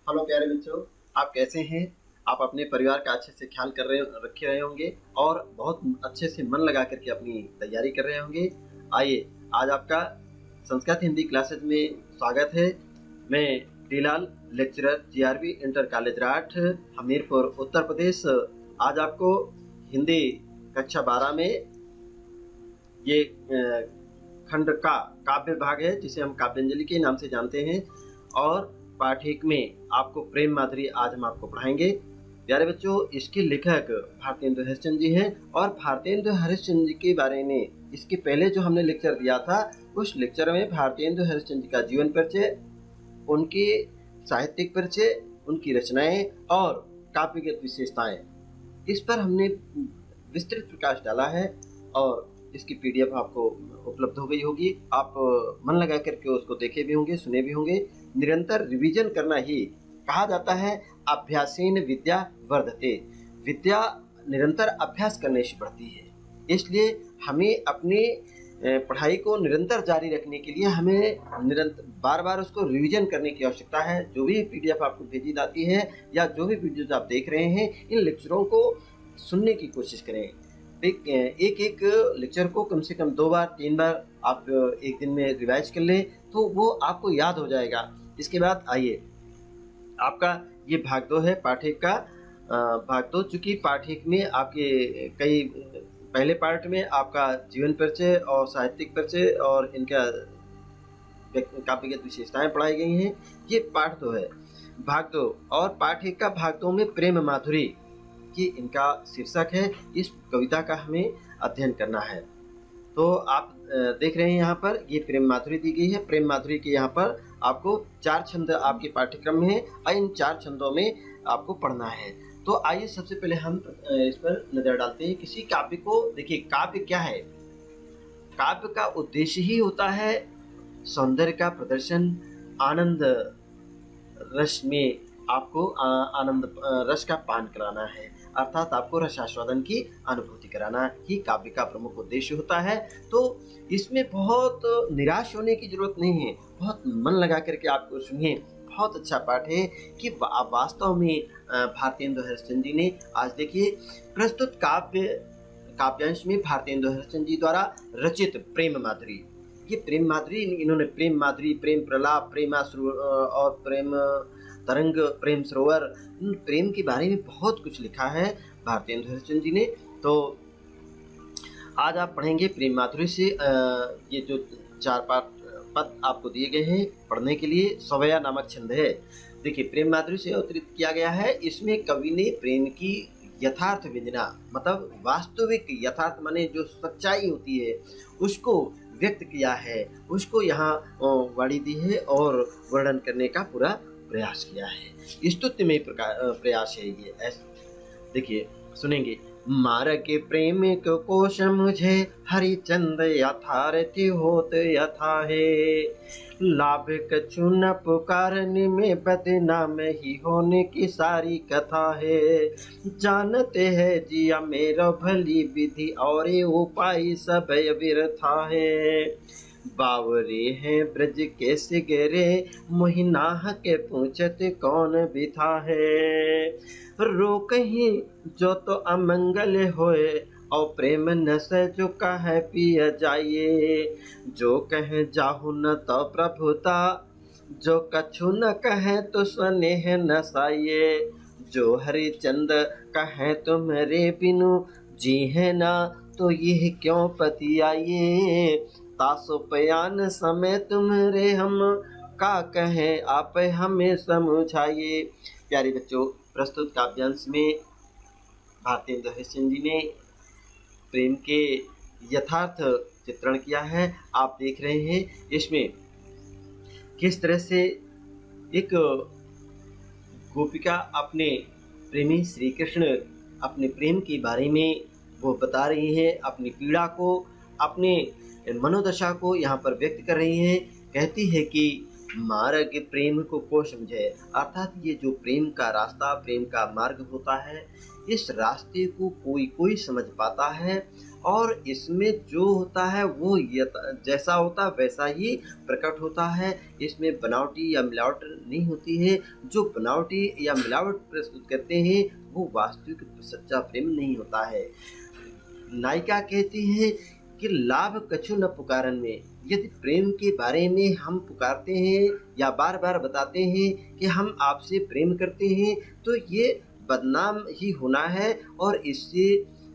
Hello प्यारे बच्चों, आप कैसे हैं? आप अपने परिवार का अच्छे से ख्याल रखे रहे होंगे और बहुत अच्छे से मन लगा करके अपनी तैयारी कर रहे होंगे। आइए, आज आपका संस्कृत हिंदी क्लासेज में स्वागत है। मैं D Lal, lecturer GRB inter college Rath, Hamirpur, Uttar Pradesh. आज आपको हिंदी कक्षा 12 में ये खंड का काव्य भाग है, जिसे हम काव्यांजलि के नाम से जानते हैं, और पाठ्यक्रम में आपको प्रेम माधुरी आज हम आपको पढ़ाएंगे। प्यारे बच्चों, इसके लेखक भारतेंदु हरिश्चंद्र जी हैं और भारतेंदु हरिश्चंद्र जी के बारे में इसके पहले जो हमने लेक्चर दिया था, उस लेक्चर में भारतेंदु हरिश्चंद्र जी का जीवन परिचय, उनकी साहित्यिक परिचय, उनकी रचनाएं और काव्यगत विशेषताएं, इस पर हमने विस्तृत प्रकाश डाला है और इसकी पीडीएफ आपको उपलब्ध हो गई होगी। आप मन लगा करके उसको देखे भी होंगे, सुने भी होंगे। निरंतर रिवीजन करना ही कहा जाता है अभ्यासेन विद्या वर्धते। विद्या निरंतर अभ्यास करने से बढ़ती है, इसलिए हमें अपनी पढ़ाई को निरंतर जारी रखने के लिए हमें निरंतर बार बार उसको रिवीजन करने की आवश्यकता है। जो भी पीडीएफ आपको भेजी जाती है या जो भी वीडियोज आप देख रहे हैं, इन लेक्चरों को सुनने की कोशिश करें। एक लेक्चर को कम से कम 2 बार 3 बार आप एक दिन में रिवाइज कर लें तो वो आपको याद हो जाएगा। इसके बाद आइए, आपका ये भाग 2 है पाठ्यक्रम का। भाग 2 चूँकि पाठ्यक्रम में आपके कई पहले पार्ट में आपका जीवन परिचय और साहित्यिक परिचय और इनका काव्यगत विशेषताएं पढ़ाई गई हैं। ये पाठ 2 है, भाग 2। और पाठ्यक्रम का भाग 2 में प्रेम माधुरी कि इनका शीर्षक है। इस कविता का हमें अध्ययन करना है। तो आप देख रहे हैं यहाँ पर ये प्रेम माधुरी दी गई है। प्रेम माधुरी के यहाँ पर आपको 4 छंद आपके पाठ्यक्रम में है और इन 4 छंदों में आपको पढ़ना है। तो आइए सबसे पहले हम इस पर नजर डालते हैं। किसी काव्य को देखिए, काव्य क्या है? काव्य का उद्देश्य ही होता है सौंदर्य का प्रदर्शन, आनंद रस में आपको आनंद रस का पान कराना है, अर्थात आपको रसास्वादन की अनुभूति कराना ही काव्य का प्रमुख उद्देश्य होता है। तो इसमें बहुत निराश होने की जरूरत नहीं है, बहुत मन लगा करके आपको सुनिए। बहुत अच्छा पाठ है कि वास्तव में भारतेंदु हरिश्चंद्र जी ने, आज देखिए प्रस्तुत काव्यांश में भारतेंदु हरिश्चंद्र जी द्वारा रचित प्रेम माधुरी, ये प्रेम माधुरी, इन्होंने प्रेम माधुरी, प्रेम प्रलाप, प्रेमाश्रु और प्रेम तरंग, प्रेम सरोवर, प्रेम के बारे में बहुत कुछ लिखा है भारतेंदु हरिश्चंद्र जी ने। तो आज आप पढ़ेंगे प्रेम माधुरी से। ये जो 4 पद आपको दिए गए हैं पढ़ने के लिए, सवया नामक छंद है। देखिए, प्रेम माधुरी से अवतरित किया गया है। इसमें कवि ने प्रेम की यथार्थ विजना, मतलब वास्तविक यथार्थ माने जो सच्चाई होती है, उसको व्यक्त किया है, उसको यहाँ वाणी दी है और वर्णन करने का पूरा प्रयास किया है। स्तुत्य प्रयास है ये। देखिए, सुनेंगे। मार्ग प्रेम को कोश मुझे हरिचंद यथारथि होत यथा है, लाभ कछु न पुकारने में बदनाम ही होने की सारी कथा है। जानते हैं जिया मेरा भली विधि और उपाय सब व्यर्था है, बावरे हैं ब्रज के सिगरे मोहिनाह के पूछत कौन बिथा है। रो कहीं जो तो अमंगल होए और प्रेम न से जो कहे पिया जाइए, जो कहे जाहु न तो प्रभुता, जो कछु न कहे तो स्नेह न साइए, जो हरिचंद कहे तुम्हारे बिनु जी है ना तो ये क्यों पति आइए, तासो पयान समय तुम्हारे हम का कहें आप हमें समझाइए। प्यारे बच्चों, प्रस्तुत काव्यांश में भारतेंदु हरिश्चंद्र जी ने प्रेम के यथार्थ चित्रण किया है। आप देख रहे हैं इसमें किस तरह से एक गोपिका अपने प्रेमी श्री कृष्ण अपने प्रेम के बारे में वो बता रही है, अपनी पीड़ा को, अपने मनोदशा को यहाँ पर व्यक्त कर रही है। कहती है कि मार्ग प्रेम को समझे, अर्थात ये जो प्रेम का रास्ता, प्रेम का मार्ग होता है, इस रास्ते को कोई कोई समझ पाता है और इसमें जो होता है वो जैसा होता है वैसा ही प्रकट होता है। इसमें बनावटी या मिलावट नहीं होती है। जो बनावटी या मिलावट प्रस्तुत करते हैं वो वास्तविक सच्चा प्रेम नहीं होता है। नायिका कहती है कि लाभ कछु न पुकारन में। यदि प्रेम के बारे में हम पुकारते हैं या बार बार बताते हैं कि हम आपसे प्रेम करते हैं तो ये बदनाम ही होना है और इससे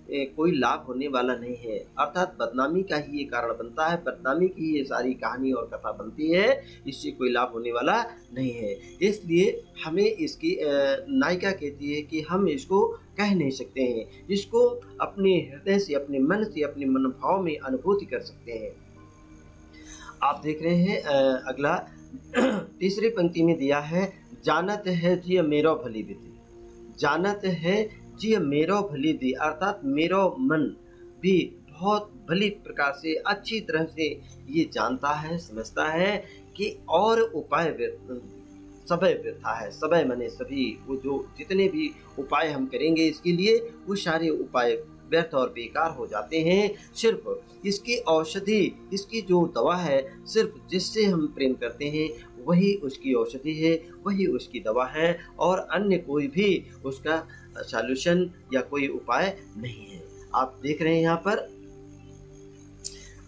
कोई लाभ होने वाला नहीं है, अर्थात बदनामी का ही ये कारण बनता है, बदनामी की ये सारी कहानी और कथा बनती है, इससे कोई लाभ होने वाला नहीं है। इसलिए हमें इसकी नायिका कहती है कि हम इसको कह नहीं सकते हैं, इसको अपने हृदय से, अपने मन से, अपने मनोभाव में अनुभूति कर सकते हैं। आप देख रहे हैं अगला तीसरी पंक्ति में दिया है, जानत है जिय मेरो भली विधि। जानत है जी मेरो भली दी, अर्थात मेरो मन भी बहुत भली प्रकार से अच्छी तरह से ये जानता है, समझता है कि और उपाय सबय व्यर्था है। सबय माने सभी, वो जो जितने भी उपाय हम करेंगे इसके लिए वो सारे उपाय व्यर्थ और बेकार हो जाते हैं। सिर्फ इसकी औषधि, इसकी जो दवा है, सिर्फ जिससे हम प्रेम करते हैं वही उसकी औषधि है, वही उसकी दवा है और अन्य कोई भी उसका सॉल्यूशन या कोई उपाय नहीं है। आप देख रहे हैं यहाँ पर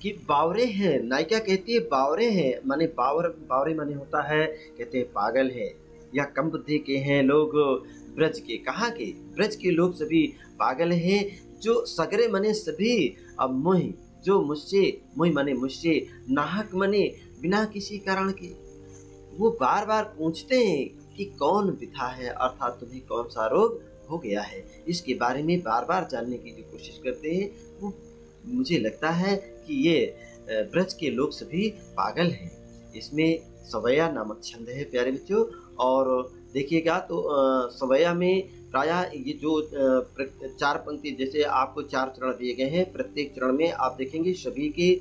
कि बावरे हैं। नायिका कहती है बावरे हैं, माने बावरे माने होता है, कहते हैं पागल है या कम बुद्धि के हैं लोग ब्रज के। कहाँ के? ब्रज के लोग सभी पागल हैं, जो सगरे माने सभी, अब मोहि, जो मुझसे, मोहि माने मुझसे, नाहक माने बिना किसी कारण के, वो बार बार पूछते हैं कि कौन विधा है, अर्थात तुम्हें कौन सा रोग हो गया है, इसके बारे में बार बार जानने की जो कोशिश करते हैं। वो मुझे लगता है कि ये ब्रज के लोग सभी पागल हैं। इसमें सवैया नामक छंद है प्यारे बच्चों, और देखिएगा तो सवैया में प्रायः ये जो चार पंक्ति, जैसे आपको 4 चरण दिए गए हैं, प्रत्येक चरण में आप देखेंगे सभी के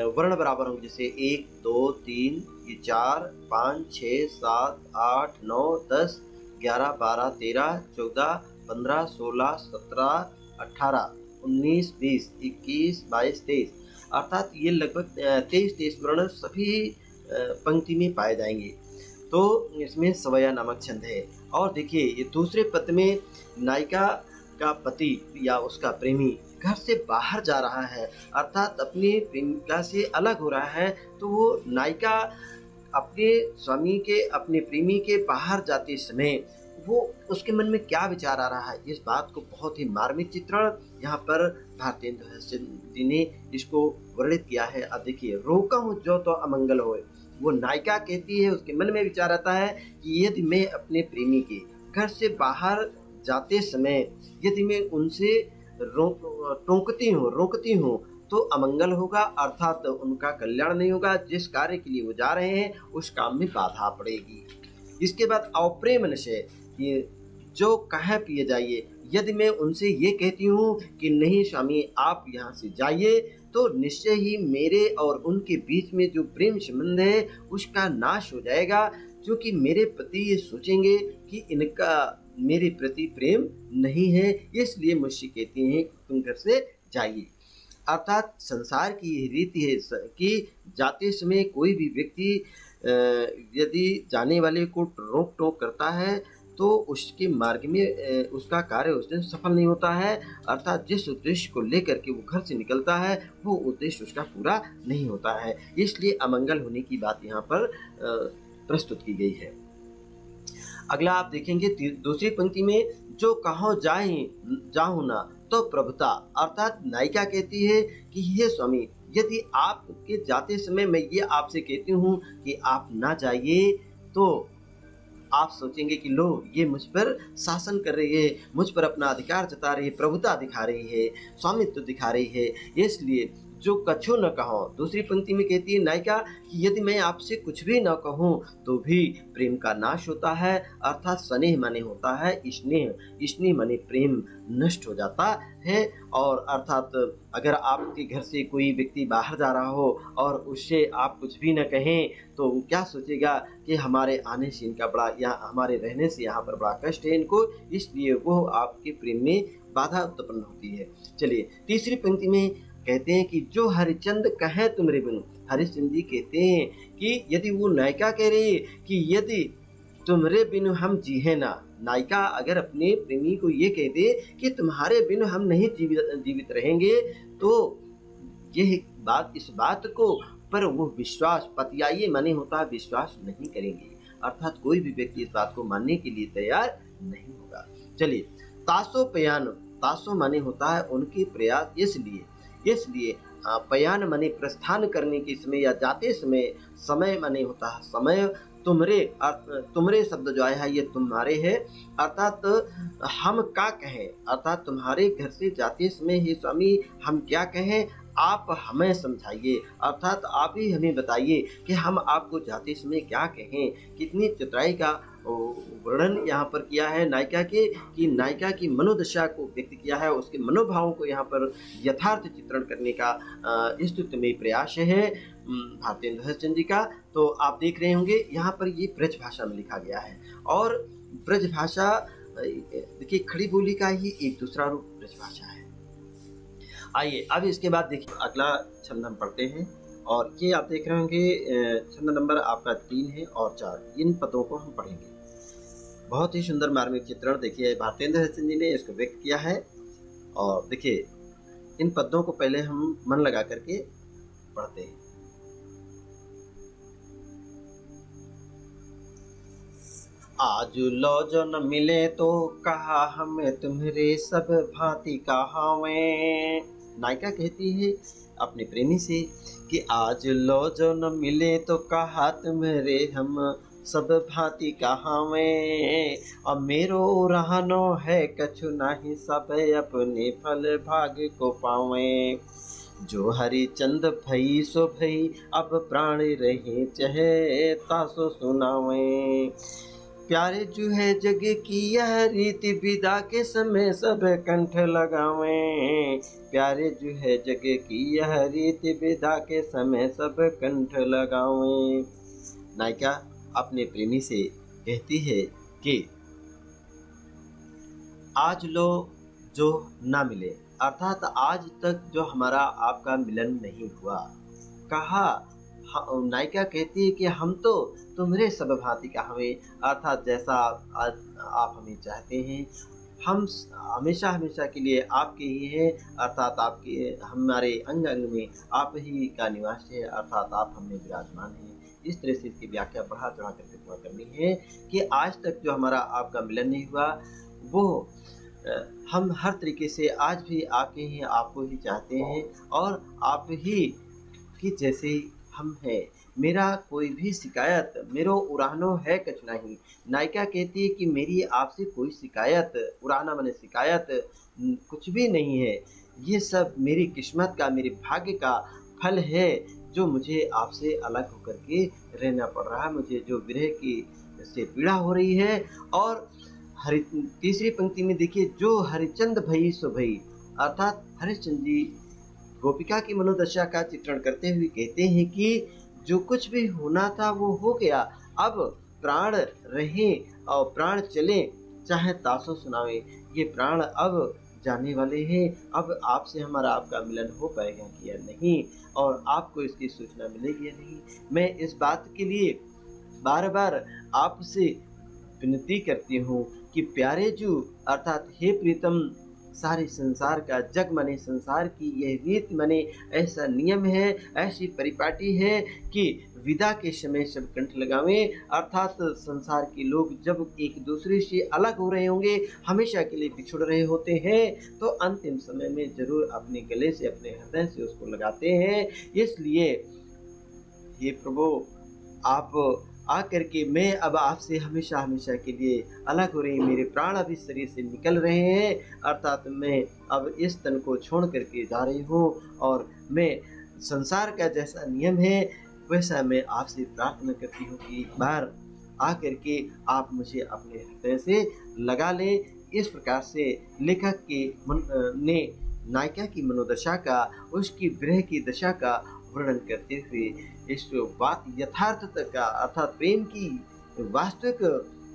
वर्ण बराबर होंगे, जैसे 1 2 3, ये 4 5 6 7 8 9 10 11 12 13 14 15 16 17 18 19 20 21 22 23, अर्थात ये लगभग 23 वर्ण सभी पंक्ति में पाए जाएंगे। तो इसमें सवैया नामक छंद है। और देखिए ये दूसरे पद में नायिका का पति या उसका प्रेमी घर से बाहर जा रहा है, अर्थात अपनी प्रेमिका से अलग हो रहा है। तो वो नायिका अपने स्वामी के, अपने प्रेमी के बाहर जाते समय वो उसके मन में क्या विचार आ रहा है, इस बात को बहुत ही मार्मिक चित्रण यहाँ पर भारतेंदु जी ने इसको वर्णित किया है। अब देखिए, रोका हूँ जो तो अमंगल होए। वो नायिका कहती है, उसके मन में विचार आता है कि यदि मैं अपने प्रेमी के घर से बाहर जाते समय यदि मैं उनसे रोकती हूँ तो अमंगल होगा, अर्थात उनका कल्याण नहीं होगा। जिस कार्य के लिए वो जा रहे हैं उस काम में बाधा पड़ेगी। इसके बाद अप्रेम नशे, ये जो कहे पिए जाइए। यदि मैं उनसे ये कहती हूँ कि नहीं स्वामी आप यहाँ से जाइए, तो निश्चय ही मेरे और उनके बीच में जो प्रेम संबंध है उसका नाश हो जाएगा, क्योंकि मेरे पति ये सोचेंगे कि इनका मेरे प्रति प्रेम नहीं है, इसलिए मुझसे कहती हैं तुम घर से जाइए। अर्थात संसार की यह रीति है कि जाते समय कोई भी व्यक्ति यदि जाने वाले को रोक टोक करता है तो उसके मार्ग में उसका कार्य उस दिन सफल नहीं होता है, अर्थात जिस उद्देश्य को लेकर के वो घर से निकलता है वो उद्देश्य उसका पूरा नहीं होता है। इसलिए अमंगल होने की बात यहाँ पर प्रस्तुत की गई है। अगला आप देखेंगे दूसरी पंक्ति में, जो कहो जाऊं ना तो प्रभुता, अर्थात नायिका कहती है कि हे स्वामी, यदि आपके जाते समय मैं ये आपसे कहती हूँ कि आप ना जाइए, तो आप सोचेंगे कि लो ये मुझ पर शासन कर रही है, मुझ पर अपना अधिकार जता रही है, प्रभुता दिखा रही है, स्वामित्व दिखा रही है। इसलिए जो कछु न कहो। दूसरी पंक्ति में कहती है नायिका कि यदि मैं आपसे कुछ भी न कहूँ तो भी प्रेम का नाश होता है, अर्थात स्नेह माने होता है स्नेह, स्नेह माने प्रेम नष्ट हो जाता है। और अर्थात अगर आपके घर से कोई व्यक्ति बाहर जा रहा हो और उससे आप कुछ भी न कहें तो वो क्या सोचेगा कि हमारे आने से इनका बड़ा या हमारे रहने से यहाँ पर बड़ा कष्ट है इनको, इसलिए वो आपके प्रेम में बाधा उत्पन्न होती है। चलिए तीसरी पंक्ति में कहते हैं कि जो हरिचंद कहे तुमरे बिनु। हरिश्चंद्र जी कहते हैं कि यदि वो नायिका कह रही है कि यदि तुम्हारे बिनु हम जीहे ना, नायिका अगर अपने प्रेमी को ये कह दे कि तुम्हारे बिनु हम नहीं जीवित रहेंगे, तो यह बात इस बात को पर वो विश्वास पतियाये माने होता है विश्वास नहीं करेंगे, अर्थात कोई भी व्यक्ति इस बात को मानने के लिए तैयार नहीं होगा। चलिए तासो पयान, तासो माने होता है उनके प्रयास, इसलिए पयान माने प्रस्थान करने के समय या जाते समय, समय माने होता है समय। तुमरे शब्द जो आया है ये तुम्हारे है, अर्थात हम क्या कहें, अर्थात तुम्हारे घर से जाते समय हे स्वामी हम क्या कहें, आप हमें समझाइए, अर्थात आप ही हमें बताइए कि हम आपको जाते समय क्या कहें। कितनी चतुराई का वर्णन यहाँ पर किया है नायिका के, कि नायिका की मनोदशा को व्यक्त किया है, उसके मनोभावों को यहाँ पर यथार्थ चित्रण करने का स्तुतिमय प्रयास है भारतेंदु हरिश्चंद्र जी का। तो आप देख रहे होंगे यहाँ पर ये ब्रज भाषा में लिखा गया है, और ब्रज भाषा देखिए खड़ी बोली का ही एक दूसरा रूप ब्रज भाषा है। आइए अब इसके बाद देखिए अगला छंद हम पढ़ते हैं, और ये आप देख रहे होंगे छंद नंबर आपका 3 है और 4, इन पदों को हम पढ़ेंगे। बहुत ही सुंदर मार्मिक चित्रण देखिए भारतेंदु हरिश्चंद्र जी ने इसको व्यक्त किया है। और देखिए इन पदों को पहले हम मन लगा करके पढ़ते हैं। आज लो जो न मिले तो कहा हमें तुम्हारे सब भांति कहावें। नायिका कहती है अपने प्रेमी से कि आज लो जो न मिले तो कहा तुम्हारे हम सब भांति कहावें, और मेरो रहनो है कछु नहीं सब अपने फल भाग्य को पावें। जो हरिचंद भई सो भई अब प्राण रहे चहे तासो सुनावें। प्यारे जो है जग की यह रीति विदा के समय सब कंठ लगावें। प्यारे जो है जग की यह रीति विदा के समय सब कंठ लगावें। नायिका अपने प्रेमी से कहती है कि आज लो जो ना मिले, अर्थात आज तक जो हमारा आपका मिलन नहीं हुआ। कहा नायिका कहती है कि हम तो तुम्हारे सब भांति का हमें, अर्थात जैसा आप हमें चाहते हैं हम हमेशा हमेशा के लिए आपके ही हैं, अर्थात आपके हमारे अंग अंग में आप ही का निवास है, अर्थात आप हमें विराजमान हैं। इस तरह से इसकी व्याख्या बढ़ा चढ़ा करके थोड़ा करनी है कि आज तक जो हमारा आपका मिलन नहीं हुआ वो हम हर तरीके से आज भी आपके ही आपको ही चाहते हैं, और आप ही कि जैसे हम हैं। मेरा कोई भी शिकायत मेरो उरानो है कछ नहीं। नायिका कहती है कि मेरी आपसे कोई शिकायत, उराना माने शिकायत, कुछ भी नहीं है। ये सब मेरी किस्मत का, मेरे भाग्य का फल है जो मुझे आपसे अलग होकर के रहना पड़ रहा है, मुझे जो विरह की से पीड़ा हो रही है। और तीसरी पंक्ति में देखिए जो हरिचंद भई सो भई, अर्थात हरिश्चंद्र जी गोपिका की मनोदशा का चित्रण करते हुए कहते हैं कि जो कुछ भी होना था वो हो गया, अब प्राण रहे और प्राण चले चाहे तासो सुनावे। ये प्राण अब जाने वाले हैं, अब आपसे हमारा आपका मिलन हो पाएगा कि या नहीं, और आपको इसकी सूचना मिलेगी या नहीं। मैं इस बात के लिए बार बार आपसे विनती करती हूँ कि प्यारे जू, अर्थात हे प्रीतम, सारे संसार का जग मने संसार की यह रीत मने ऐसा नियम है, ऐसी परिपाटी है कि विदा के समय सब कंठ लगावें, अर्थात संसार के लोग जब एक दूसरे से अलग हो रहे होंगे, हमेशा के लिए बिछुड़ रहे होते हैं, तो अंतिम समय में जरूर अपने गले से, अपने हृदय से उसको लगाते हैं। इसलिए हे प्रभु, आप आकर के मैं अब आपसे हमेशा हमेशा के लिए अलग हो रही, मेरे प्राण अभी शरीर से निकल रहे हैं, अर्थात मैं अब इस तन को छोड़ करके जा रही हूँ, और मैं संसार का जैसा नियम है वैसा मैं आपसे प्रार्थना करती हूँ कि एक बार आकर के आप मुझे अपने हृदय से लगा लें। इस प्रकार से लेखक के ने नायिका की मनोदशा का, उसकी विरह की दशा का वर्णन करते हुए इस यथार्थता का अर्थात प्रेम की वास्तविक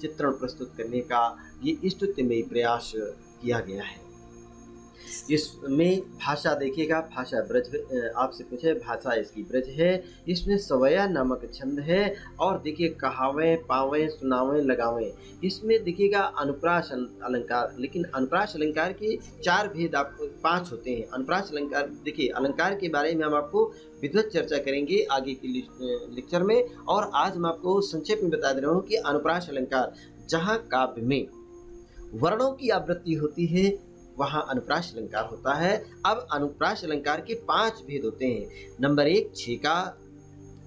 चित्रण प्रस्तुत करने का ये स्तुत्यमय प्रयास किया गया है। इसमें भाषा देखिएगा, भाषा ब्रज, आपसे पूछे भाषा इसकी ब्रज है। इसमें सवया नामक छंद है और देखिए कहावें, पावें, सुनावें, लगावें। इसमें देखिएगा अनुप्रास अलंकार, लेकिन अनुप्रास अलंकार के 4 भेद आपको 5 होते हैं। अनुप्रास अलंकार देखिए, अलंकार के बारे में हम आपको विधिवत चर्चा करेंगे आगे की लेक्चर में, और आज मैं आपको संक्षेप में बता दे रहा हूँ कि अनुप्रास अलंकार जहाँ काव्य में वर्णों की आवृत्ति होती है वहाँ अनुप्रास अलंकार होता है। अब अनुप्रास अलंकार के 5 भेद होते हैं। नंबर 1 छेका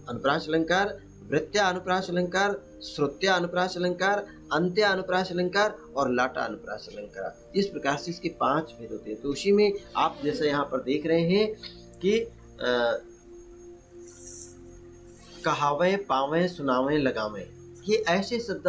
अनुप्रास अलंकार, वृत्त्या अनुप्रास अलंकार, श्रुत्या अनुप्रास अलंकार, अंत्या अनुप्रास अलंकार और लाटा अनुप्रास अलंकार। इस प्रकार से इसके 5 भेद होते हैं। तो उसी में आप जैसे यहाँ पर देख रहे हैं कि कहावे, पावे, सुनावे, लगावे, ये ऐसे शब्द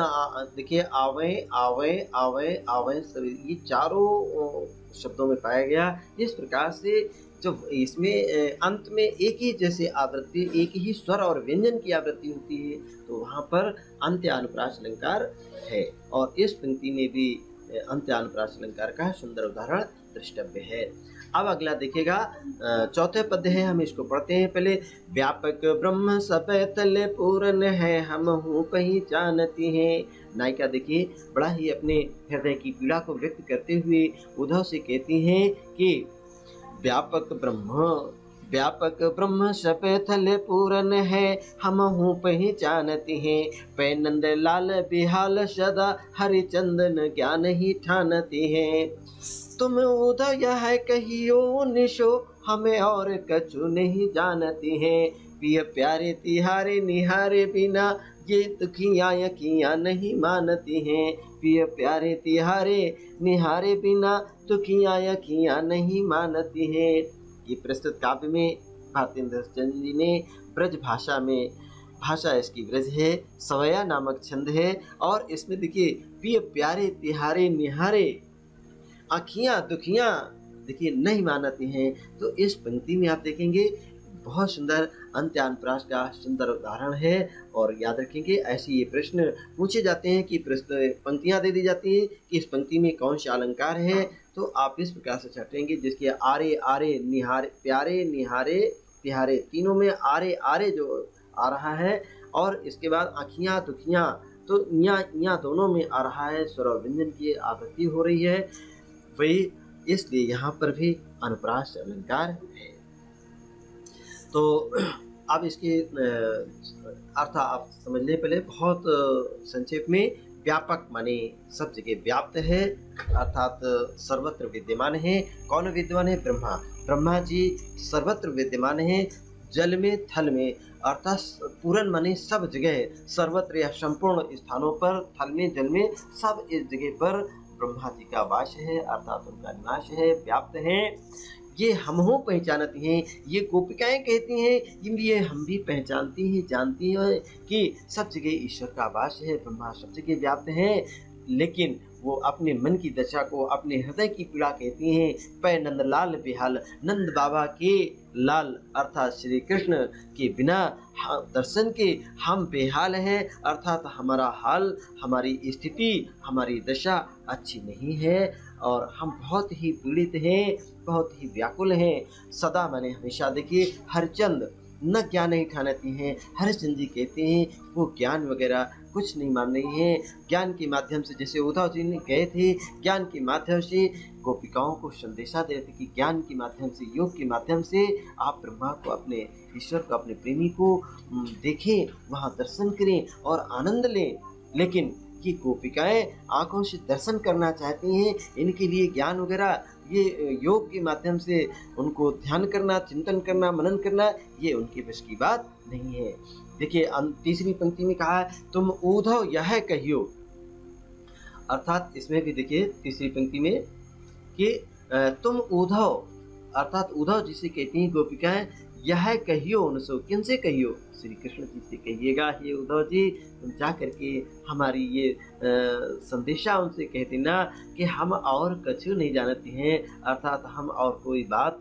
देखिए आवे, आवे, आवे, आवे, सभी ये चारों शब्दों में पाया गया। इस प्रकार से जो इसमें अंत में एक ही जैसे आवृत्ति, एक ही स्वर और व्यंजन की आवृत्ति होती है, तो वहाँ पर अंत्य अनुप्रास अलंकार है। और इस पंक्ति में भी अंत्य अनुप्रास अलंकार का सुंदर उदाहरण द्रष्टव्य है। अब अगला देखिएगा, चौथे पद है, हम इसको पढ़ते हैं पहले। व्यापक ब्रह्म सब तले पूर्ण है, हम हूँ पहचानती हैं। नायिका देखिए बड़ा ही अपने हृदय की पीड़ा को व्यक्त करते हुए उद्धव से कहती हैं कि व्यापक ब्रह्म सब थले पूर्ण है, हम हूँ पहचानती हैं। पै नंद लाल बिहाल सदा हरिचंदन ज्ञान ही ठानती हैं। तुम उदय है कहियो निशो, हमें और कछु नहीं जानती हैं। प्रिय प्यारे तिहारे निहारे बिना, ये दुखियाँ यकियाँ नहीं मानती हैं। प्रिय प्यारे तिहारे निहारे बिना, दुखियाँ यकियाँ नहीं मानती हैं। ये प्रस्तुत काव्य में भारतेंद्र चंद्र जी ने ब्रज भाषा में, भाषा इसकी ब्रज है, सवया नामक छंद है। और इसमें देखिए प्रिय प्यारे तिहारे निहारे, आँखियाँ दुखियाँ देखिए नहीं मानती हैं। तो इस पंक्ति में आप देखेंगे बहुत सुंदर अंत्य अनुप्रास का सुंदर उदाहरण है। और याद रखेंगे ऐसे ये प्रश्न पूछे जाते हैं कि पंक्तियाँ दे दी जाती हैं कि इस पंक्ति में कौन सा अलंकार है, तो आप इस प्रकार से छटेंगे जिसके आरे आरे निहारे, प्यारे निहारे तिहारे, तीनों में आरे आरे जो आ रहा है। और इसके बाद आँखियाँ दुखियाँ, तो यहाँ दोनों में आ रहा है, स्वर और व्यंजन की आवृत्ति हो रही है वही, इसलिए यहाँ पर भी अनुप्रास अलंकार है। तो अब इसके अर्थ आप समझ लें पहले बहुत संक्षेप में। व्यापक माने सब जगह व्याप्त है, अर्थात सर्वत्र विद्यमान है। कौन विद्यमान है? ब्रह्मा। ब्रह्मा जी सर्वत्र विद्यमान है, जल में, थल में, अर्थात पूर्ण माने सब जगह, सर्वत्र या संपूर्ण स्थानों पर, थल में, जल में, सब इस जगह पर ब्रह्मा जी का वास है, अर्थात उनका निवास है, व्याप्त है। ये हम हो पहचानती हैं, ये गोपिकाएं कहती हैं, ये हम भी पहचानती हैं, जानती हैं कि सब जगह ईश्वर का वास है, ब्रह्मा सब जगह व्याप्त है। लेकिन वो अपने मन की दशा को, अपने हृदय की पीड़ा कहती हैं। पै नंद लाल बेहाल, नंद बाबा के लाल अर्थात श्री कृष्ण के बिना दर्शन के हम बेहाल हैं, अर्थात हमारा हाल, हमारी स्थिति, हमारी दशा अच्छी नहीं है और हम बहुत ही पीड़ित हैं, बहुत ही व्याकुल हैं। सदा मैंने हमेशा देखिए हरचंद न ज्ञान नहीं ठानती हैं। हरिश्चंद्र जी कहते हैं वो ज्ञान वगैरह कुछ नहीं मान रही हैं। ज्ञान के माध्यम से, जैसे उद्धव जी ने कहे थे, ज्ञान के माध्यम से गोपिकाओं को संदेशा दे रहे थे कि ज्ञान के माध्यम से, योग के माध्यम से आप ब्रह्मा को, अपने ईश्वर को, अपने प्रेमी को देखें, वहाँ दर्शन करें और आनंद लें। लेकिन ये गोपिकाएं आंखों से दर्शन करना चाहती हैं, इनके लिए ज्ञान वगैरह, ये योग के माध्यम से उनको ध्यान करना, चिंतन करना, मनन करना, ये उनकी बस की बात नहीं है। देखिए तीसरी पंक्ति में कहा है, तुम उद्धव यह कहियो, अर्थात इसमें भी देखिए तीसरी पंक्ति में कि तुम उद्धव, अर्थात उद्धव जिसे कहती हैं गोपिकाएं, यह कहियो उनसो, किनसे कहियो? श्री कृष्ण जी से कहिएगा, हे उद्धव जी तुम जा करके हमारी ये संदेशा उनसे कह देना कि हम और कछु नहीं जानते हैं, अर्थात हम और कोई बात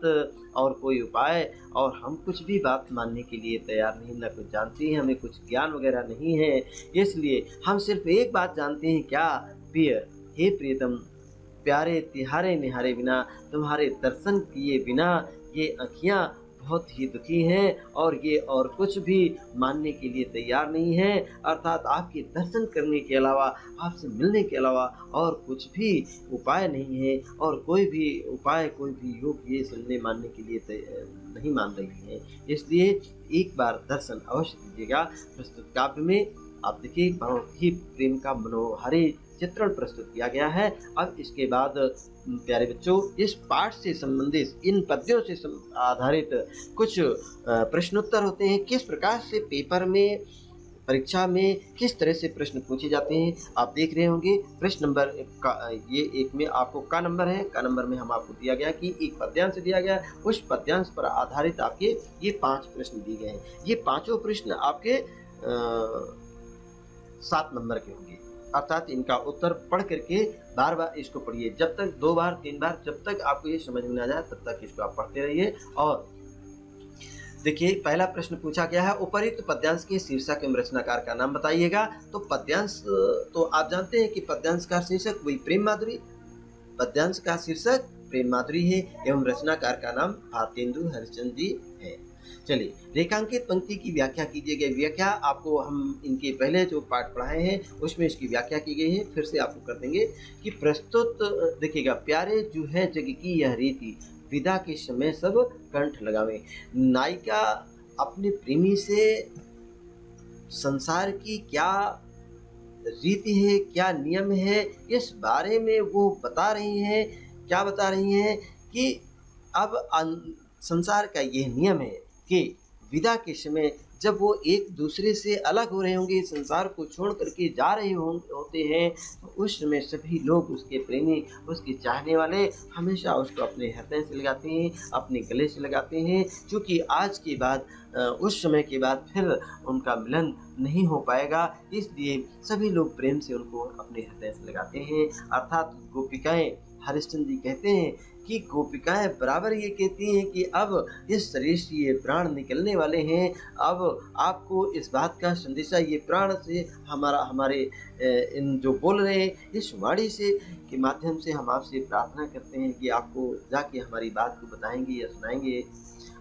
और कोई उपाय और हम कुछ भी बात मानने के लिए तैयार नहीं, न कुछ जानते हैं, हमें कुछ ज्ञान वगैरह नहीं है, इसलिए हम सिर्फ एक बात जानते हैं, क्या? प्रिय, हे प्रियतम, प्यारे तिहारे निहारे बिना, तुम्हारे दर्शन किए बिना ये आँखियाँ बहुत ही दुखी हैं और ये और कुछ भी मानने के लिए तैयार नहीं है, अर्थात आपके दर्शन करने के अलावा, आपसे मिलने के अलावा और कुछ भी उपाय नहीं है और कोई भी उपाय, कोई भी योग ये सुनने मानने के लिए नहीं मान रही है। इसलिए एक बार दर्शन अवश्य दीजिएगा। प्रस्तुत काव्य में आप देखिए बहुत ही प्रेम का मनोहारी चित्रण प्रस्तुत किया गया है। अब इसके बाद प्यारे बच्चों, इस पाठ से संबंधित इन पद्यों से आधारित कुछ प्रश्नोत्तर होते हैं। किस प्रकार से पेपर में, परीक्षा में किस तरह से प्रश्न पूछे जाते हैं आप देख रहे होंगे। प्रश्न नंबर ये एक में आपको का नंबर है, का नंबर में हम आपको दिया गया कि एक पद्यांश दिया गया, उस पद्यांश पर आधारित आपके ये 5 प्रश्न दिए गए हैं। ये पांचों प्रश्न आपके 7 नंबर के होंगे, अर्थात इनका उत्तर पढ़ करके बार बार इसको पढ़िए, जब तक 2 बार 3 बार जब तक आपको ये समझ में आ जाए तब तक इसको आप पढ़ते रहिए। और देखिए पहला प्रश्न पूछा गया है, उपर्युक्त पद्यांश के शीर्षक एवं रचनाकार का नाम बताइएगा। तो पद्यांश तो आप जानते हैं कि पद्यांश का शीर्षक वही प्रेम माधुरी, पद्यांश का शीर्षक प्रेम माधुरी है एवं रचनाकार का नाम भारतेंदु हरिश्चंद्र जी है। चलिए, रेखांकित पंक्ति की व्याख्या कीजिए गई। व्याख्या आपको हम इनके पहले जो पाठ पढ़ाए हैं उसमें इसकी व्याख्या की गई है, फिर से आपको कर देंगे कि प्रस्तुत देखिएगा, प्यारे जो है जग की यह रीति, विदा के समय सब कंठ लगावे। नायिका अपने प्रेमी से संसार की क्या रीति है, क्या नियम है, इस बारे में वो बता रही हैं। क्या बता रही हैं कि अब संसार का यह नियम है कि विदा के समय जब वो एक दूसरे से अलग हो रहे होंगे, संसार को छोड़ करके जा रहे होते हैं, तो उस समय सभी लोग, उसके प्रेमी, उसके चाहने वाले हमेशा उसको अपने हृदय से लगाते हैं, अपने गले से लगाते हैं, क्योंकि आज के बाद उस समय के बाद फिर उनका मिलन नहीं हो पाएगा, इसलिए सभी लोग प्रेम से उनको अपने हृदय से लगाते हैं। अर्थात गोपिकाएं, हरिश्चंद्र जी कहते हैं कि गोपिकाएं बराबर ये कहती हैं कि अब इस शरीर से ये प्राण निकलने वाले हैं, अब आपको इस बात का संदेशा ये प्राण से हमारे इन जो बोल रहे हैं इस वाणी से के माध्यम से हम आपसे प्रार्थना करते हैं कि आपको जाके हमारी बात को बताएंगे या सुनाएंगे।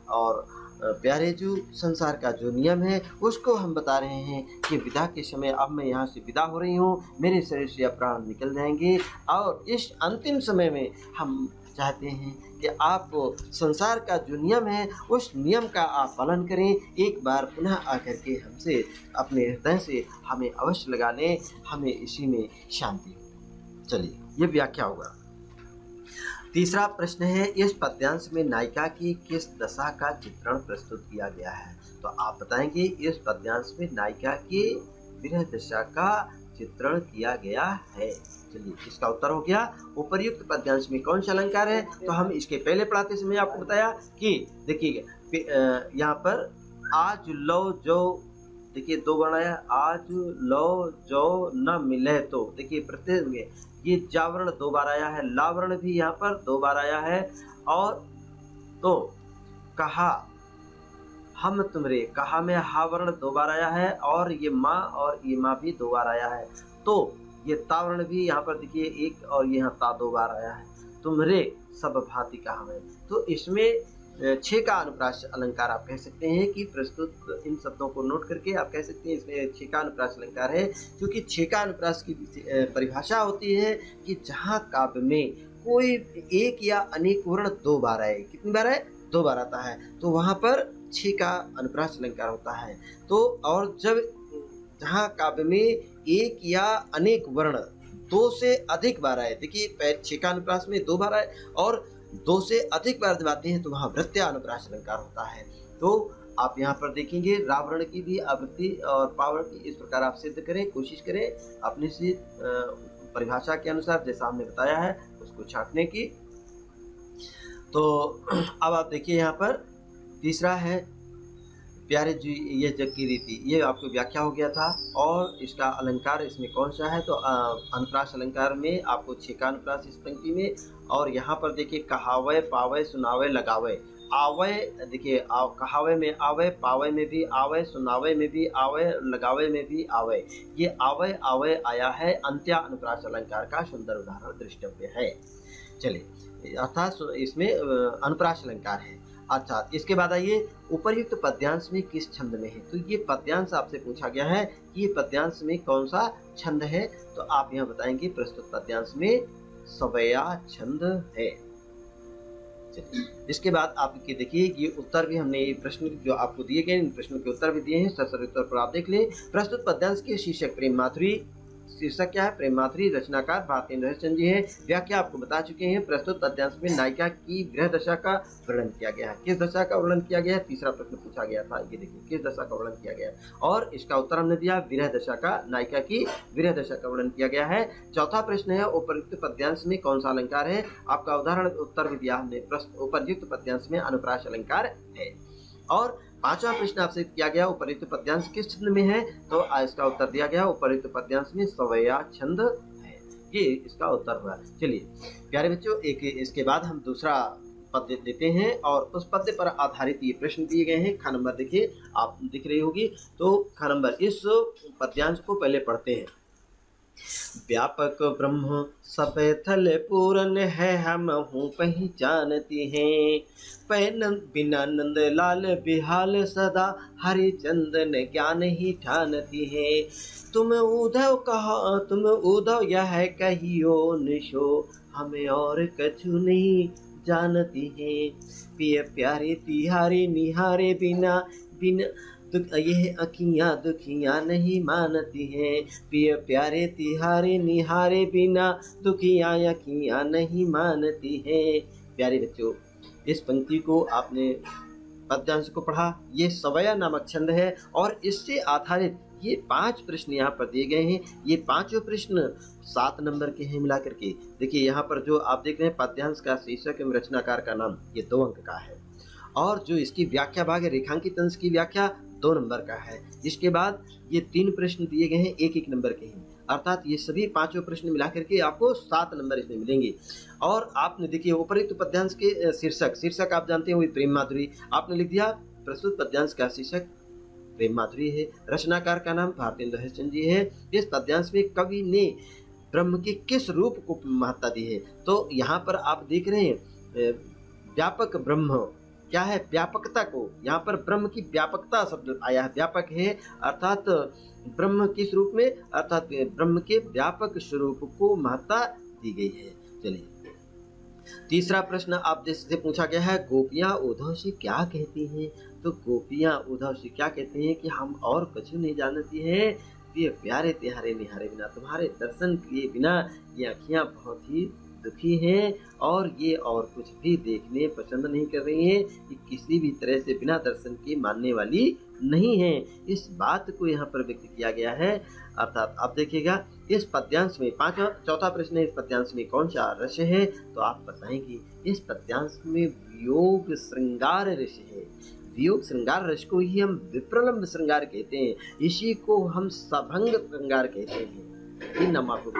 और प्यारे जो संसार का जो नियम है उसको हम बता रहे हैं कि विदा के समय अब मैं यहाँ से विदा हो रही हूँ, मेरे शरीर से अब प्राण निकल जाएंगे, और इस अंतिम समय में हम चाहते हैं कि आप संसार का जो नियम है उस नियम का आप पालन करें। एक बार पुनः आकर के हमसे अपने हृदय से हमें अवश्य लगा लें, हमें इसी में शांति। चलिए, ये व्याख्या होगा। तीसरा प्रश्न है, इस पद्यांश में नायिका की किस दशा का चित्रण प्रस्तुत किया गया है? तो आप बताएंगे इस पद्यांश में नायिका की विरह दशा का चित्रण किया गया है। चलिए, इसका उत्तर हो गया। उपर्युक्त पद्यांश में कौन सा अलंकार है? तो हम इसके पहले पढ़ाते समय आपको बताया कि देखिए यहाँ पर आज लो जो, देखिए 2 वर्ण आया, आज लो जो न मिले, तो देखिए प्रत्यय में ये जावर्ण 2 बार आया है, लावर्ण भी यहाँ पर 2 बार आया है, और तो कहा हम तुमरे, कहा में हा वर्ण 2 बार आया है, और ये माँ और ये माँ भी 2 बार आया है, तो ये तावर्ण भी यहाँ पर देखिए 1 और यहाँ ता 2 बार आया है। तुमरे सब भांति कहा में, तो इसमें 6 का अनुप्रास अलंकार आप कह सकते हैं कि प्रस्तुत इन शब्दों को नोट करके आप कह सकते हैं इसमें 6 का अनुप्रास अलंकार है, क्योंकि 6 का अनुप्रास की परिभाषा होती है कि जहाँ काव्य में कोई एक या अनेक वर्ण 2 बार आए, कितनी बार आए? 2 बार आता है, तो वहाँ पर 6 का अनुप्रास अलंकार होता है। तो और जब जहाँ काव्य में एक या अनेक वर्ण 2 से अधिक बार आए, देखिए 6 का अनुप्रास में 2 बार आए और 2 से अधिक बार जब आते हैं तो वहाँ वृत्तीय अनुप्रास अलंकार होता है। तो आप यहाँ पर देखेंगे रावण की भी आवृत्ति और पावरण की, इस प्रकार आप सिद्ध करें, कोशिश करें अपने से परिभाषा के अनुसार जैसा हमने बताया है उसको छांटने की। तो अब आप देखिए यहाँ पर तीसरा है प्यारे जी ये जग की रीति, ये आपको व्याख्या हो गया था। और इसका अलंकार इसमें कौन सा है, तो अनुप्रास अलंकार में आपको 6 का अनुप्रास इस पंक्ति में। और यहाँ पर देखिए कहावे पावे सुनावे लगावे, आवे देखिए कहावे में आवे, पावे में भी आवे, सुनावे में भी आवे, लगावे में भी आवे। ये आवे आवे आया है अंत्या अनुप्रास अलंकार का सुंदर उदाहरण दृष्टव्य है। चलिए अर्थात इसमें अनुप्रास अलंकार है। अच्छा इसके बाद आइए उपर्युक्त पद्यांश में किस छंद में है, तो ये पद्यांश आपसे पूछा गया है कि ये पद्यांश में कौन सा छंद है, तो आप यहाँ बताएंगे प्रस्तुत पद्यांश में सवैया छंद है। इसके बाद आपके देखिए ये उत्तर भी हमने ये प्रश्न जो आपको दिए गए इन प्रश्नों के उत्तर भी दिए हैं, सर उत्तर पर आप देख ले। प्रस्तुत पद्यांश के शीर्षक प्रेम माधुरी, शीर्षक क्या है प्रेम माधुरी, रचनाकार भारतेंदु हरिश्चंद्र जी है। व्याख्या आपको बता चुके हैं। प्रस्तुत पद्यांश में नायिका की गृह दशा का वर्णन किया गया है। किस दशा का वर्णन किया गया है, तीसरा प्रश्न पूछा गया था, ये देखिए किस दशा का वर्णन किया गया है, और इसका उत्तर हमने दिया विरह दशा का, नायिका की विरह दशा का वर्णन किया गया है। चौथा प्रश्न है उपर्युक्त पद्यांश में कौन सा अलंकार है, आपका उदाहरण उत्तर भी दिया हमने, उपर्युक्त पद्यांश में अनुप्रास अलंकार है। और पांचवा प्रश्न आपसे किया गया उपर्युक्त पद्यांश किस छंद में है, तो इसका उत्तर दिया गया उपर्युक्त पद्यांश में सवैया छंद है, ये इसका उत्तर हुआ। चलिए प्यारे बच्चों एक इसके बाद हम दूसरा पद्य देते हैं और उस पद्य पर आधारित ये प्रश्न दिए गए हैं। खा नंबर देखिए आप दिख रही होगी, तो खा नंबर इस पद्यांश को पहले पढ़ते हैं। व्यापक ब्रह्म सब थल पूरन है, हम हूँ पहचानती हैं, पैन बिना नंद लाल बिहाल सदा हरिचंदन ज्ञान ही ठानती है। तुम उद्धव कहा तुम उद्धव यह कहियो निशो, हमें और कछु नहीं जानती है। पिय प्यारे तिहारे निहारे बिना बिना ये अखियाँ दुखियाँ नहीं मानती हैं, पिय प्यारे तिहारे निहारे बिना दुखियाँ अखियाँ नहीं मानती हैं। प्यारे बच्चों इस पंक्ति को आपने पद्यांश को पढ़ा, ये सवैया नामक छंद है और इससे आधारित ये 5 प्रश्न यहाँ पर दिए गए हैं। ये पांचों प्रश्न 7 नंबर के हैं मिला करके। देखिए यहाँ पर जो आप देख रहे हैं पद्यांश का शीर्षक एवं रचनाकार का नाम ये 2 अंक का है, और जो इसकी व्याख्या भाग है रेखांकित अंश की व्याख्या 2 नंबर का है। इसके बाद ये 3 प्रश्न दिए गए हैं 1-1 नंबर के हैं, अर्थात ये सभी 5 प्रश्न मिला करके आपको 7 नंबर इसमें मिलेंगे। और आपने देखिए उपर्युक्त पद्यांश के शीर्षक आप जानते हैं वही प्रेम माधुरी, आपने लिख दिया प्रस्तुत पद्यांश का शीर्षक प्रेम माधुरी है, रचनाकार का नाम भारतेंदु हरिश्चंद्र जी है। इस पद्यांश में कवि ने ब्रह्म के किस रूप को महत्ता दी है, तो यहाँ पर आप देख रहे हैं व्यापक ब्रह्म क्या है, व्यापकता को, यहाँ पर ब्रह्म की व्यापकता शब्द आया है, व्यापक है अर्थात ब्रह्म किस रूप में, अर्थात ब्रह्म के व्यापक स्वरूप को महत्ता दी गई है। चलिए तीसरा प्रश्न आप से पूछा गया है गोपियाँ उद्धव से क्या कहती हैं, तो गोपियाँ उद्धव से क्या कहते हैं कि हम और कुछ नहीं जानती हैं, ये प्यारे तिहारे निहारे बिना, तुम्हारे दर्शन किए बिना ये अखियाँ बहुत ही दुखी हैं और ये और कुछ भी देखने पसंद नहीं कर रही हैं, कि किसी भी तरह से बिना दर्शन के मानने वाली नहीं है। इस बात को यहाँ पर व्यक्त किया गया है। अर्थात आप देखिएगा इस पद्यांश में चौथा प्रश्न है इस पद्यांश में कौन सा रस है, तो आप बताएंगे इस पद्यांश में वियोग श्रृंगार रस है। वियोग श्रृंगार रस को ही हम विप्रलंब श्रृंगार कहते हैं, इसी को हम सभंग श्रृंगार कहते हैं। इन नाम आपको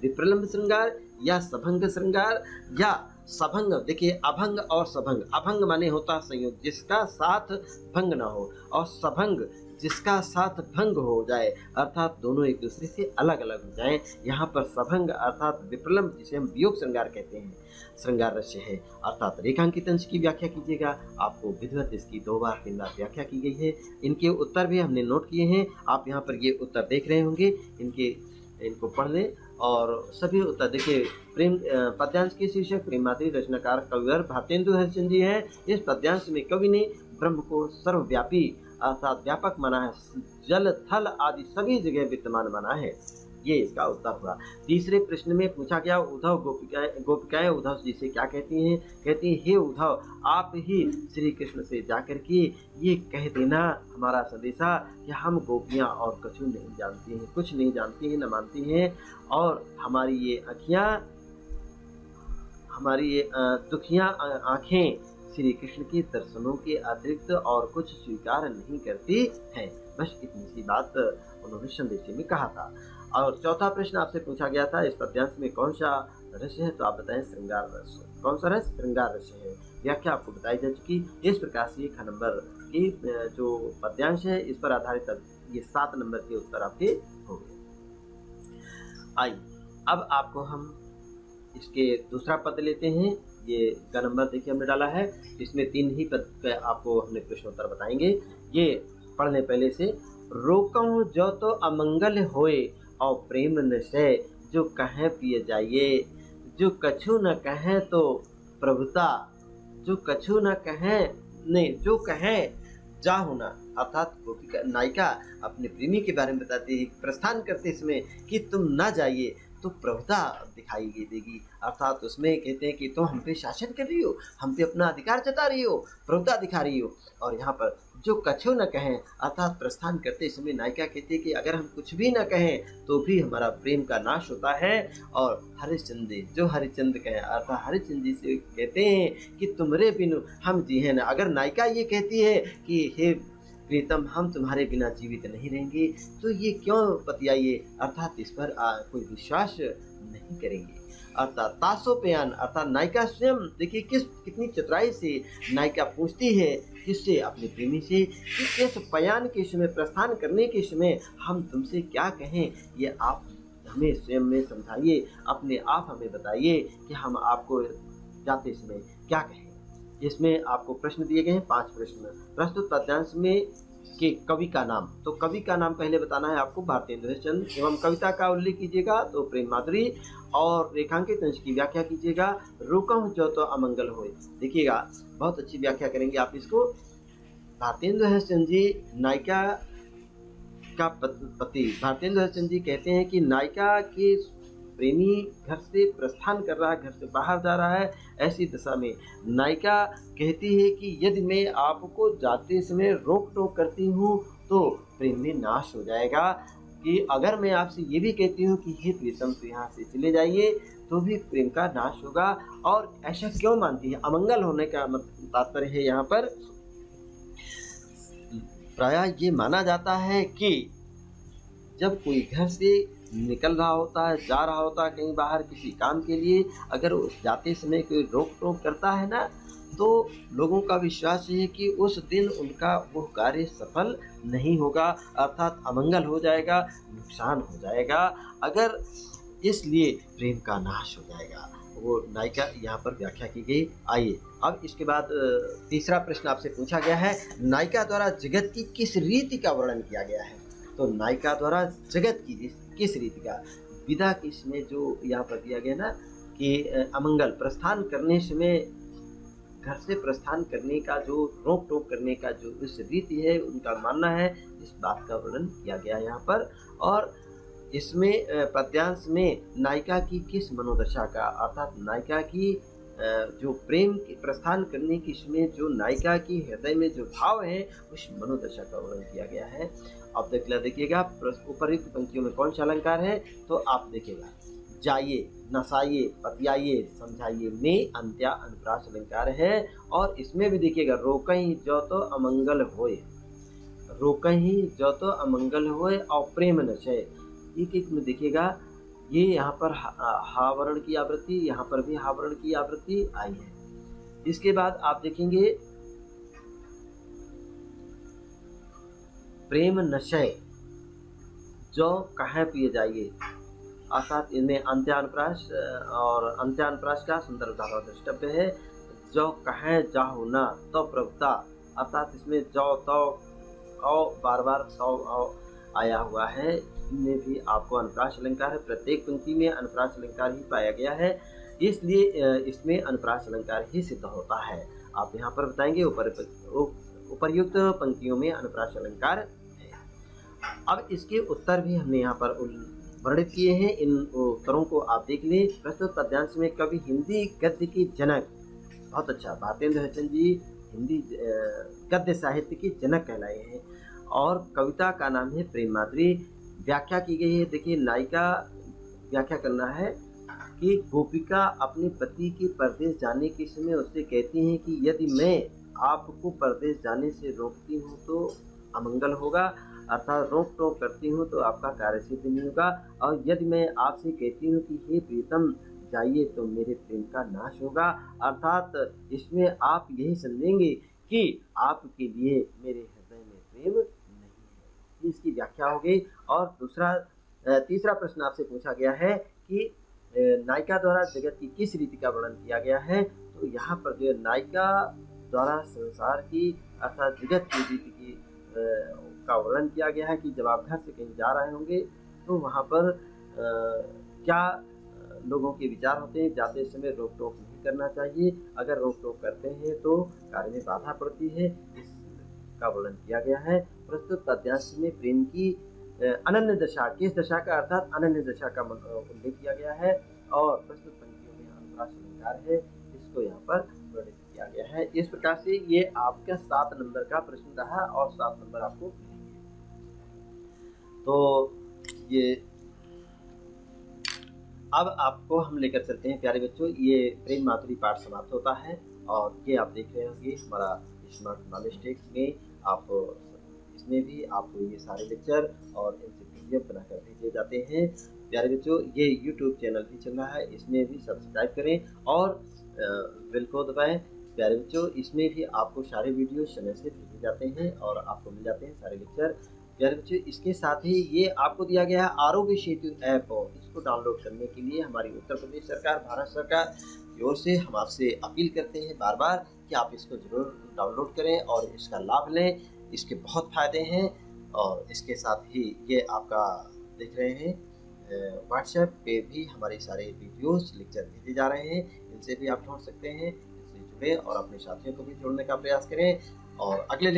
विप्रलंब श्रृंगार या सभंग श्रृंगार या सभंग, देखिए अभंग और सभंग, अभंग माने होता संयोग जिसका साथ भंग ना हो, और सभंग जिसका साथ भंग हो जाए, अर्थात दोनों एक दूसरे से अलग अलग हो जाएं। यहाँ पर सभंग अर्थात विप्रलंब जिसे हम वियोग श्रृंगार कहते हैं, श्रृंगार रस है। अर्थात रेखांकित अंश की व्याख्या कीजिएगा, आपको विधिवत इसकी 2 बार 3 बार व्याख्या की गई है। इनके उत्तर भी हमने नोट किए हैं, आप यहाँ पर ये उत्तर देख रहे होंगे, इनको पढ़ लें और सभी उत्तर देखिए। प्रेम पद्यांश के शीर्षक प्रेम माधुरी, रचनाकार कविवर भारतेंदु हरिश्चंद्र जी है। इस पद्यांश में कवि ने ब्रह्म को सर्वव्यापी अर्थात व्यापक माना है, जल थल आदि सभी जगह विद्यमान माना है, ये इसका उत्तर हुआ। तीसरे प्रश्न में पूछा गया उद्धव गोपिकाएं उद्धव जी से क्या कहती हैं, कहती हैं हे उद्धव आप ही श्री कृष्ण से जाकर के ये कह देना हमारा संदेशा कि हम गोपियां और कछु नहीं जानती हैं, कुछ नहीं जानती हैं, न मानती हैं, और हमारी ये अखियां, हमारी ये दुखियां आंखें श्री कृष्ण के दर्शनों के अतिरिक्त और कुछ स्वीकार नहीं करती है। बस इतनी सी बात उन्होंने संदेश में कहा था। और चौथा प्रश्न आपसे पूछा गया था, इस पद्यांश में कौन सा रस है, तो आप बताएं श्रृंगार रस। कौन सा रस? श्रृंगार रस है। व्याख्या आपको बताई जा चुकी। इस प्रकार से 1 नंबर की जो पद्यांश है इस पर आधारित ये 7 नंबर के उत्तर आपके हो गए। आइए अब आपको हम इसके दूसरा पद लेते हैं। ये का नंबर देखिए हमने डाला है, इसमें 3 ही पद पे आपको हमने प्रश्नोत्तर बताएंगे। ये पढ़ने पहले से, रोकऊं जो तो अमंगल होए और प्रेम न सै, जो कहें पिए जाइए, जो कछु न कहें तो प्रभुता, जो कछु न कहें नहीं, जो कहें जाहु ना। अर्थात नायिका अपने प्रेमी के बारे में बताती है प्रस्थान करते समय कि तुम ना जाइए तो प्रभुता दिखाई देगी। अर्थात उसमें कहते हैं कि तुम हम पे शासन कर रही हो, हम पे अपना अधिकार जता रही हो, प्रभुता दिखा रही हो। और यहाँ पर जो कछु न कहें, अर्थात प्रस्थान करते समय नायिका कहती है कि अगर हम कुछ भी न कहें तो भी हमारा प्रेम का नाश होता है। और हरिश्चंद्र, जो हरिश्चंद्र कहें, अर्थात हरिश्चंद्र जी से कहते हैं कि तुमरे बिनु हम जी हैं ना। अगर नायिका ये कहती है कि हे प्रीतम हम तुम्हारे बिना जीवित नहीं रहेंगे, तो ये क्यों बतियाइए, अर्थात इस पर कोई विश्वास नहीं करेंगे। अर्थात तासोपयान, अर्थात नायिका स्वयं देखिए कितनी चतुराई से नायिका पूछती है किससे, अपने प्रेमी से, कि इस पयान के समय, प्रस्थान करने के समय हम तुमसे क्या कहें, ये आप हमें स्वयं में समझाइए, अपने आप हमें बताइए कि हम आपको जाते समय क्या कहें। इसमें आपको प्रश्न दिए गए हैं 5 प्रश्न। प्रस्तुत पद्यांश में के कवि का नाम, तो कवि का नाम पहले बताना है आपको भारतेंदु हरिश्चंद्र, एवं कविता का उल्लेख कीजिएगा तो प्रेम माधुरी, और रेखांकित अंश की व्याख्या कीजिएगा रोकऊं जो तो अमंगल होए। देखिएगा बहुत अच्छी व्याख्या करेंगे आप इसको। भारतेंदु हरिश्चंद्र जी नायिका का पति, भारतेंदु हरिश्चंद्र जी कहते हैं कि नायिका के प्रेमी घर से प्रस्थान कर रहा है, घर से बाहर जा रहा है, ऐसी दशा में नायिका कहती है कि यदि मैं आपको जाते समय रोक टोक करती हूँ तो प्रेम में नाश हो जाएगा, कि अगर मैं आपसे ये भी कहती हूँ कि हे प्रीतम तो यहाँ से चले जाइए तो भी प्रेम का नाश होगा। और ऐसा क्यों मानती है, अमंगल होने का तात्पर्य है यहाँ पर। प्रायः ये माना जाता है कि जब कोई घर से निकल रहा होता है, जा रहा होता है कहीं बाहर किसी काम के लिए, अगर उस जाते समय कोई रोक टोक करता है ना, तो लोगों का विश्वास है कि उस दिन उनका वो कार्य सफल नहीं होगा, अर्थात अमंगल हो जाएगा, नुकसान हो जाएगा, अगर इसलिए प्रेम का नाश हो जाएगा। वो नायिका यहाँ पर व्याख्या की गई। आइए अब इसके बाद तीसरा प्रश्न आपसे पूछा गया है, नायिका द्वारा जगत की किस रीति का वर्णन किया गया है। तो नायिका द्वारा जगत की किस रीति का, विदा की इसमें जो यहाँ पर दिया गया ना कि अमंगल, प्रस्थान करने समय, घर से प्रस्थान करने का जो रोक टोक करने का जो इस रीति है, उनका मानना है, इस बात का वर्णन किया गया यहाँ पर। और इसमें पद्यांश में नायिका की किस मनोदशा का, अर्थात नायिका की जो प्रेम के प्रस्थान करने के समय जो नायिका की हृदय में जो भाव है, उस मनोदशा का वर्णन किया गया है। अब देखिएगा उपर्युक्त पंक्तियों में कौन सा अलंकार है, तो आप देखिएगा जाइए, नसाइए, पतियाइए, समझाइए में अंत्या अनुप्रास अलंकार है। और इसमें भी देखिएगा रोकहीं जो तो अमंगल होए, रोकहीं जो तो अमंगल होए और प्रेम नशे, एक में देखिएगा ये यहाँ पर हा वर्ण की आवृत्ति, यहाँ पर भी हा वर्ण की आवृत्ति आई है। इसके बाद आप देखेंगे प्रेम नशय जो कहें पिए जाइए, अर्थात इनमें अंत्यानुप्रास और अंत्यानुप्रास का सुंदर उदाहरण द्रष्टव्य है। जो कहें जाहु ना तो प्रभुता, अर्थात इसमें जो तो और बार बार तो आया हुआ है, इनमें भी आपको अनुप्रास अलंकार है। प्रत्येक पंक्ति में अनुप्रास अलंकार ही पाया गया है, इसलिए इसमें अनुप्रास अलंकार ही सिद्ध होता है। आप यहाँ पर बताएंगे उपर्युक्त पंक्तियों में अनुप्रास अलंकार है। अब इसके उत्तर भी हमने यहाँ पर वर्णित किए हैं, इन उत्तरों को आप देख लें। प्रस्तुत पद्यांश में कवि हिंदी गद्य की जनक, बहुत अच्छा, भारतेंदु हरिश्चंद्र जी हिंदी गद्य साहित्य की जनक कहलाए हैं। और कविता का नाम है प्रेम माधुरी। व्याख्या की गई है, देखिए नायिका व्याख्या करना है कि गोपिका अपने पति के परदेश जाने के समय उससे कहती हैं कि यदि मैं आपको परदेश जाने से रोकती हूँ तो अमंगल होगा, अर्थात रोक टोक करती हूँ तो आपका कार्य सिद्ध नहीं होगा, और यदि मैं आपसे कहती हूँ कि हे प्रीतम जाइए तो मेरे प्रेम का नाश होगा, अर्थात इसमें आप यही समझेंगे कि आपके लिए मेरे हृदय में प्रेम नहीं है। इसकी व्याख्या हो गई। और तीसरा प्रश्न आपसे पूछा गया है कि नायिका द्वारा जगत की किस रीति का वर्णन किया गया है। तो यहाँ पर जो नायिका द्वारा संसार की अर्थात जगत की रीति की का वर्णन किया गया है कि जब आप घर से कहीं जा रहे होंगे तो वहाँ पर क्या लोगों के विचार होते हैं। जाते समय रोक टोक नहीं करना चाहिए, अगर रोक टोक करते हैं तो कार्य में बाधा पड़ती है, इसका वर्णन किया गया है। प्रस्तुत पद्यांश में प्रेम की अनन्य दशा, किस दशा का अर्थात अनन्य दशा का उल्लेख किया गया है, और प्रस्तुत पंक्तियों में अनुप्रास अलंकार है, इसको यहाँ पर वर्णित किया गया है। इस प्रकार से ये आपका 7 नंबर का प्रश्न रहा और 7 नंबर आपको मिलेंगे। तो ये अब आपको हम लेकर चलते हैं प्यारे बच्चों, ये प्रेम माधुरी पाठ समाप्त होता है और ये आप देख रहे होंगे हमारा स्मार्ट नॉलेज टेक्स्ट में, आप इसमें भी आपको ये सारे लेक्चर और इनसे PDF बनाकर भेजे जाते हैं। प्यारे बच्चों ये YouTube चैनल भी चल रहा है, इसमें भी सब्सक्राइब करें और बेल को दबाएं। प्यारे बच्चों इसमें भी आपको सारे वीडियो समय से भेजे जाते हैं और आपको मिल जाते हैं सारे लेक्चर। प्यारे बच्चों इसके साथ ही ये आपको दिया गया है आरोग्य सेतु ऐप, इसको डाउनलोड करने के लिए हमारी उत्तर प्रदेश सरकार, भारत सरकार की ओर से हम आपसे अपील करते हैं बार बार कि आप इसको जरूर डाउनलोड करें और इसका लाभ लें, इसके बहुत फायदे हैं। और इसके साथ ही ये आपका देख रहे हैं व्हाट्सएप पे भी हमारे सारे वीडियोस लेक्चर भेजे जा रहे हैं, इनसे भी आप जोड़ सकते हैं, इससे जुड़े और अपने साथियों को भी जोड़ने का प्रयास करें। और अगले